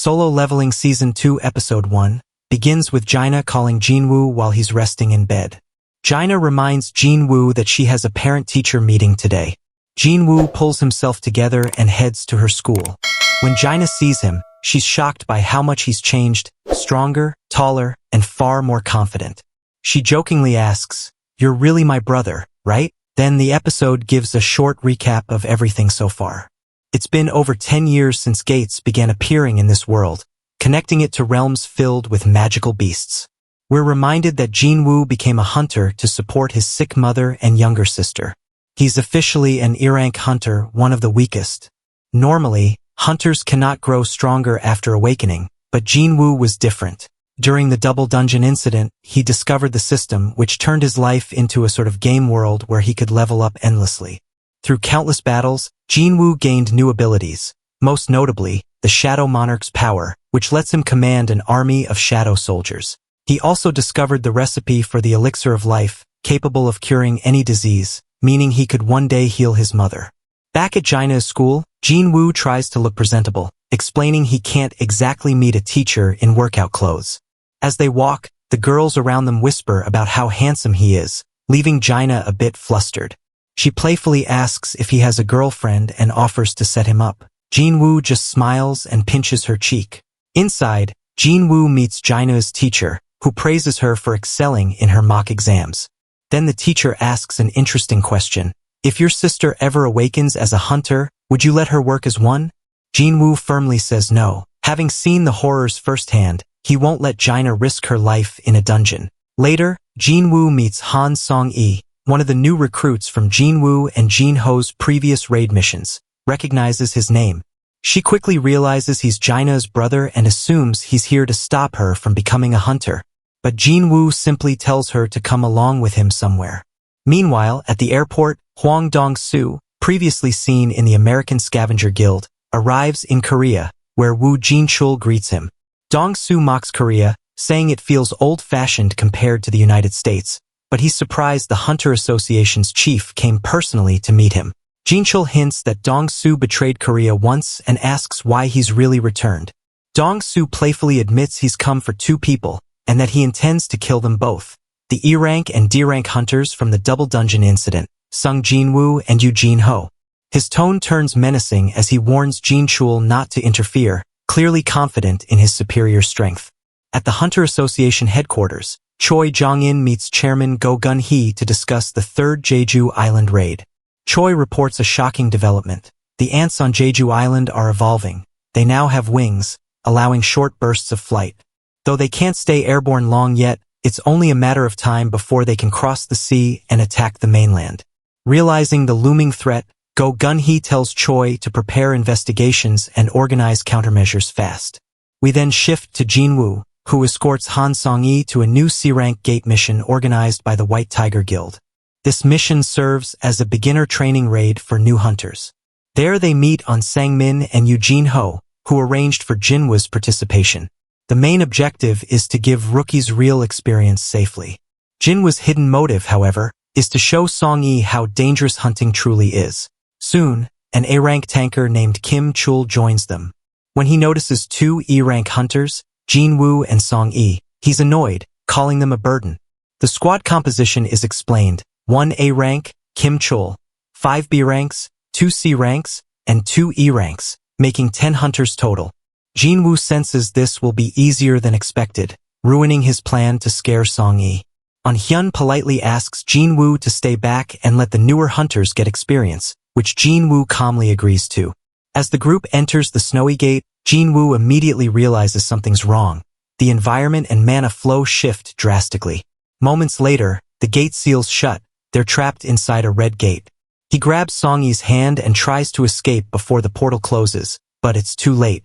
Solo Leveling Season 2 Episode 1 begins with Jinah calling Jinwoo while he's resting in bed. Jinah reminds Jinwoo that she has a parent-teacher meeting today. Jinwoo pulls himself together and heads to her school. When Jinah sees him, she's shocked by how much he's changed, stronger, taller, and far more confident. She jokingly asks, "You're really my brother, right?" Then the episode gives a short recap of everything so far. It's been over 10 years since gates began appearing in this world, connecting it to realms filled with magical beasts. We're reminded that Jinwoo became a hunter to support his sick mother and younger sister. He's officially an E-rank hunter, one of the weakest. Normally, hunters cannot grow stronger after awakening, but Jinwoo was different. During the Double Dungeon incident, he discovered the system which turned his life into a sort of game world where he could level up endlessly. Through countless battles, Jinwoo gained new abilities, most notably, the Shadow Monarch's power, which lets him command an army of shadow soldiers. He also discovered the recipe for the elixir of life, capable of curing any disease, meaning he could one day heal his mother. Back at Jinah's school, Jinwoo tries to look presentable, explaining he can't exactly meet a teacher in workout clothes. As they walk, the girls around them whisper about how handsome he is, leaving Jinah a bit flustered. She playfully asks if he has a girlfriend and offers to set him up. Jinwoo just smiles and pinches her cheek. Inside, Jinwoo meets Jinah's teacher, who praises her for excelling in her mock exams. Then the teacher asks an interesting question. If your sister ever awakens as a hunter, would you let her work as one? Jinwoo firmly says no. Having seen the horrors firsthand, he won't let Jinah risk her life in a dungeon. Later, Jinwoo meets Han Song-yi, one of the new recruits from Jinwoo and Jinho's previous raid missions, recognizes his name. She quickly realizes he's Jinah's brother and assumes he's here to stop her from becoming a hunter. But Jinwoo simply tells her to come along with him somewhere. Meanwhile, at the airport, Hwang Dong-Soo, previously seen in the American Scavenger Guild, arrives in Korea, where Woo Jin-chul greets him. Dong-Soo mocks Korea, saying it feels old-fashioned compared to the United States, but he's surprised the Hunter Association's chief came personally to meet him. Jin-chul hints that Dong-Soo betrayed Korea once and asks why he's really returned. Dong-Soo playfully admits he's come for two people, and that he intends to kill them both. The E-rank and D-rank hunters from the Double Dungeon incident, Sung Jinwoo and Yu Jin-ho. His tone turns menacing as he warns Jin-chul not to interfere, clearly confident in his superior strength. At the Hunter Association headquarters, Choi Jong-in meets Chairman Go Gun-hee to discuss the third Jeju Island raid. Choi reports a shocking development. The ants on Jeju Island are evolving. They now have wings, allowing short bursts of flight. Though they can't stay airborne long yet, it's only a matter of time before they can cross the sea and attack the mainland. Realizing the looming threat, Go Gun-hee tells Choi to prepare investigations and organize countermeasures fast. We then shift to Jinwoo, who escorts Han Song-yi to a new C-rank gate mission organized by the White Tiger Guild. This mission serves as a beginner training raid for new hunters. There they meet on Sang-min and Yu Jin-ho, who arranged for Jinwoo's participation. The main objective is to give rookies real experience safely. Jinwoo's hidden motive, however, is to show Song-yi how dangerous hunting truly is. Soon, an A-rank tanker named Kim Chul joins them. When he notices two E-rank hunters, Jinwoo and Song-yi, he's annoyed, calling them a burden. The squad composition is explained: 1 A rank, Kim Chul, 5 B ranks, 2 C ranks, and 2 E ranks, making 10 hunters total. Jinwoo senses this will be easier than expected, ruining his plan to scare Song-yi. Hyun politely asks Jinwoo to stay back and let the newer hunters get experience, which Jinwoo calmly agrees to. As the group enters the snowy gate, Jinwoo immediately realizes something's wrong. The environment and mana flow shift drastically. Moments later, the gate seals shut. They're trapped inside a red gate. He grabs Song-yi's hand and tries to escape before the portal closes, but it's too late.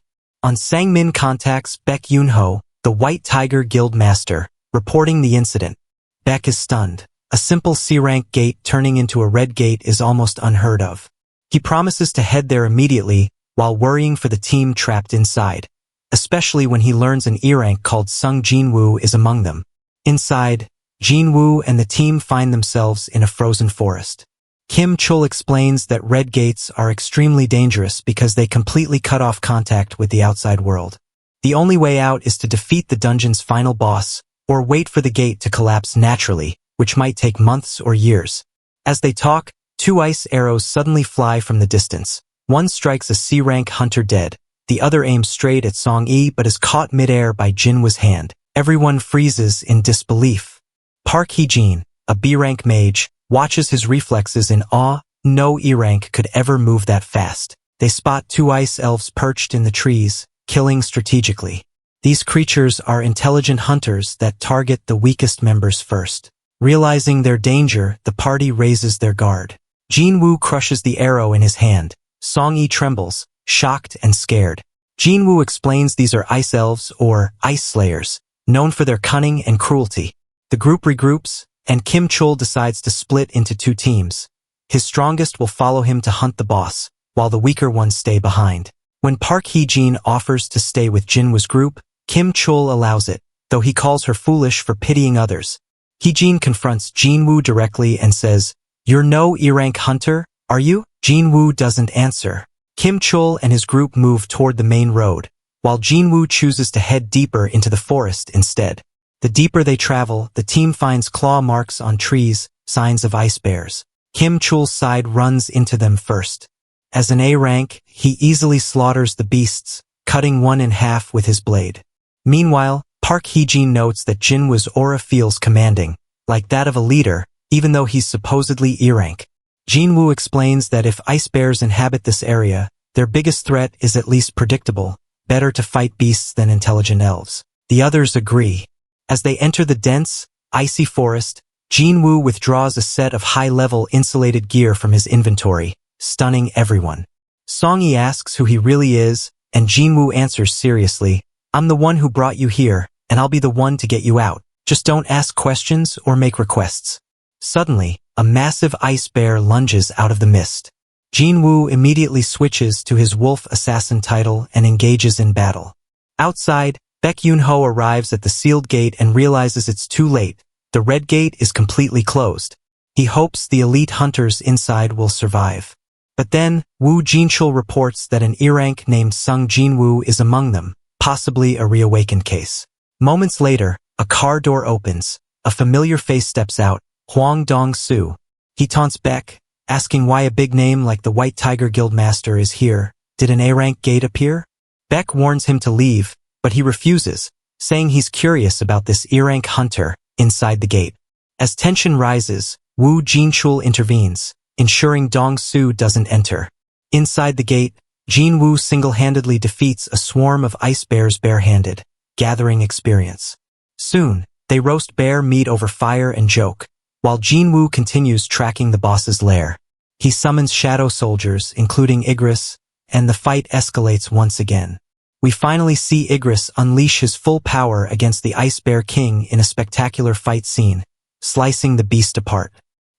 Sang-min contacts Baek Yoon-ho, the White Tiger Guild master, reporting the incident. Baek is stunned. A simple C-rank gate turning into a red gate is almost unheard of. He promises to head there immediately, while worrying for the team trapped inside, especially when he learns an E-rank called Sung Jinwoo is among them. Inside, Jinwoo and the team find themselves in a frozen forest. Kim Chul explains that red gates are extremely dangerous because they completely cut off contact with the outside world. The only way out is to defeat the dungeon's final boss, or wait for the gate to collapse naturally, which might take months or years. As they talk, 2 ice arrows suddenly fly from the distance. One strikes a C-rank hunter dead, the other aims straight at Song-yi but is caught midair by Jinwoo's hand. Everyone freezes in disbelief. Park Hee-jin, a B-rank mage, watches his reflexes in awe. No E-rank could ever move that fast. They spot 2 ice elves perched in the trees, killing strategically. These creatures are intelligent hunters that target the weakest members first. Realizing their danger, the party raises their guard. Jin-Woo crushes the arrow in his hand. Song-yi trembles, shocked and scared. Jin-Woo explains these are ice elves or ice slayers, known for their cunning and cruelty. The group regroups, and Kim Chul decides to split into 2 teams. His strongest will follow him to hunt the boss, while the weaker ones stay behind. When Park Hee-jin offers to stay with Jinwoo's group, Kim Chul allows it, though he calls her foolish for pitying others. Hee-jin confronts Jinwoo directly and says, "You're no E-rank hunter, are you?" Jinwoo doesn't answer. Kim Chul and his group move toward the main road, while Jinwoo chooses to head deeper into the forest instead. The deeper they travel, the team finds claw marks on trees, signs of ice bears. Kim Chul's side runs into them first. As an A-rank, he easily slaughters the beasts, cutting one in half with his blade. Meanwhile, Park Hee-jin notes that Jinwoo's aura feels commanding, like that of a leader, even though he's supposedly E-rank. Jinwoo explains that if ice bears inhabit this area, their biggest threat is at least predictable, better to fight beasts than intelligent elves. The others agree. As they enter the dense, icy forest, Jinwoo withdraws a set of high-level insulated gear from his inventory, stunning everyone. Song-yi asks who he really is, and Jinwoo answers seriously, "I'm the one who brought you here, and I'll be the one to get you out. Just don't ask questions or make requests." Suddenly, a massive ice bear lunges out of the mist. Jinwoo immediately switches to his wolf assassin title and engages in battle. Outside, Baek Yoon-ho arrives at the sealed gate and realizes it's too late. The red gate is completely closed. He hopes the elite hunters inside will survive. But then, Woo Jinchul reports that an E-rank named Sung Jinwoo is among them, possibly a reawakened case. Moments later, a car door opens. A familiar face steps out, Hwang Dong-Soo. He taunts Baek, asking why a big name like the White Tiger Guildmaster is here. Did an A-rank gate appear? Baek warns him to leave, but he refuses, saying he's curious about this E-rank hunter inside the gate. As tension rises, Woo Jinchul intervenes, ensuring Dong-Soo doesn't enter. Inside the gate, Jin-Woo single-handedly defeats a swarm of ice bears barehanded, gathering experience. Soon, they roast bear meat over fire and joke, while Jin-Woo continues tracking the boss's lair. He summons shadow soldiers, including Igris, and the fight escalates once again. We finally see Igris unleash his full power against the Ice Bear King in a spectacular fight scene, slicing the beast apart.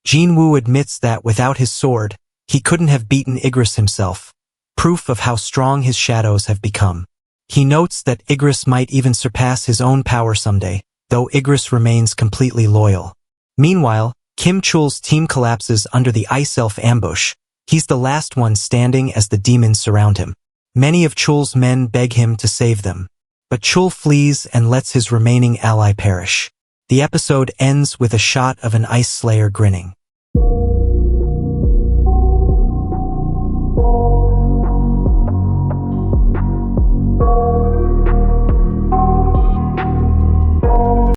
Jin-Woo admits that without his sword, he couldn't have beaten Igris himself, proof of how strong his shadows have become. He notes that Igris might even surpass his own power someday, though Igris remains completely loyal. Meanwhile, Kim Chul's team collapses under the Ice Elf ambush. He's the last one standing as the demons surround him. Many of Chul's men beg him to save them, but Chul flees and lets his remaining ally perish. The episode ends with a shot of an Ice Slayer grinning.